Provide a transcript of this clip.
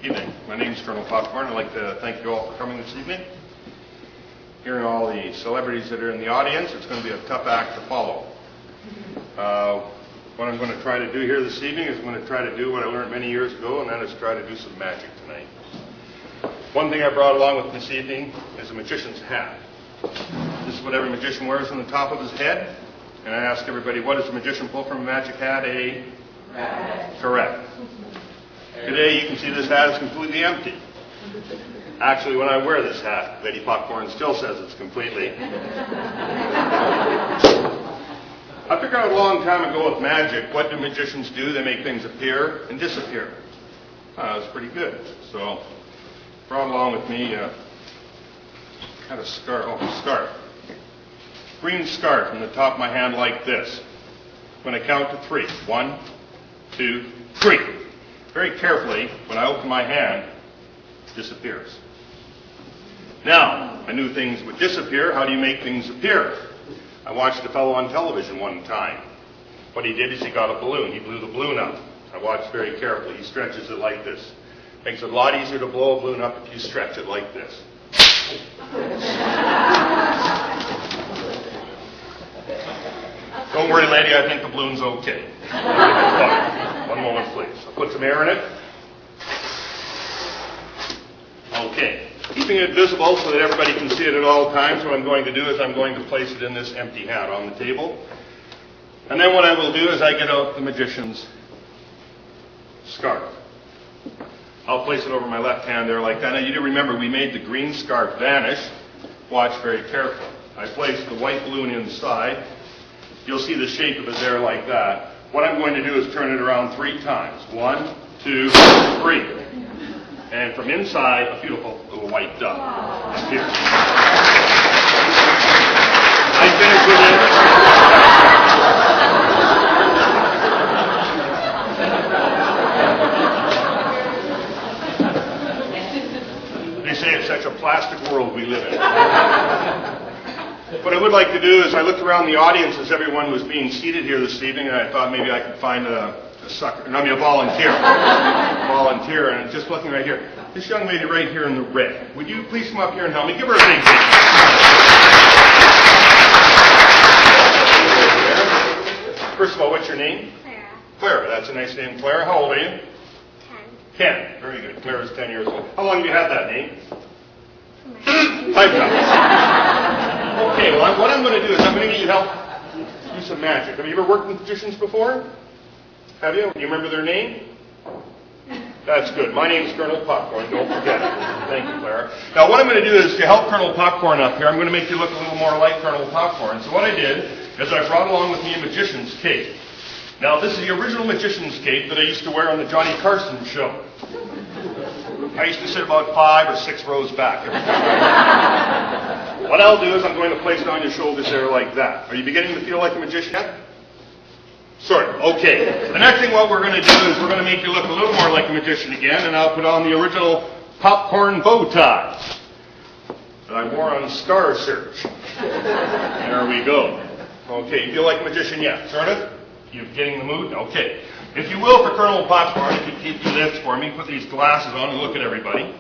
Evening. My name is Kernel Popcorn. I'd like to thank you all for coming this evening. Hearing all the celebrities that are in the audience, it's going to be a tough act to follow. What I'm going to try to do here this evening is I'm going to try to do what I learned many years ago, and that is try to do some magic tonight. One thing I brought along with this evening is a magician's hat. This is what every magician wears on the top of his head. And I ask everybody, what does a magician pull from a magic hat? A rabbit. Correct. Today you can see this hat is completely empty. Actually, when I wear this hat, Lady Popcorn still says it's completely. I figured out a long time ago with magic, what do magicians do? They make things appear and disappear. That was pretty good. So, brought along with me had a scarf. Green scarf from the top of my hand like this. When I count to 3. 1, 2, 3. Very carefully, when I open my hand, it disappears. Now, I knew things would disappear. How do you make things appear? I watched a fellow on television one time. What he did is he got a balloon. He blew the balloon up. I watched very carefully. He stretches it like this. Makes it a lot easier to blow a balloon up if you stretch it like this. Don't worry, lady, I think the balloon's okay. One moment, please. I'll put some air in it. Okay. Keeping it visible so that everybody can see it at all times, what I'm going to do is I'm going to place it in this empty hat on the table. And then what I will do is I get out the magician's scarf. I'll place it over my left hand there like that. Now you do remember we made the green scarf vanish. Watch very carefully. I place the white balloon inside. You'll see the shape of it there like that. What I'm going to do is turn it around 3 times. 1, 2, 3. And from inside, a beautiful little white dove appears. I finish with it. They say it's such a plastic world we live in. What I would like to do is I looked around the audience as everyone was being seated here this evening, and I thought maybe I could find a volunteer, and just looking right here. This young lady right here in the red. Would you please come up here and help me? Give her a big hand. First of all, what's your name? Clara. Clara. That's a nice name, Clara. How old are you? 10. 10. Very good. Clara's 10 years old. How long have you had that name? Lifetime. Okay, well, what I'm going to do is I'm going to get you help do some magic. Have you ever worked with magicians before? Have you? Do you remember their name? That's good. My name is Kernel Popcorn. Don't forget it. Thank you, Clara. Now, what I'm going to do is to help Kernel Popcorn up here, I'm going to make you look a little more like Kernel Popcorn. So what I did is I brought along with me a magician's cape. Now, this is the original magician's cape that I used to wear on the Johnny Carson show. I used to sit about 5 or 6 rows back every time. What I'll do is I'm going to place it on your shoulders there like that. Are you beginning to feel like a magician yet? Sort of. Okay. The next thing what we're going to do is we're going to make you look a little more like a magician again, and I'll put on the original popcorn bow tie that I wore on Star Search. There we go. Okay, you feel like a magician yet? Sort of? You getting the mood? Okay. If you will, for Kernel Popcorn, if you keep this for me, put these glasses on and look at everybody.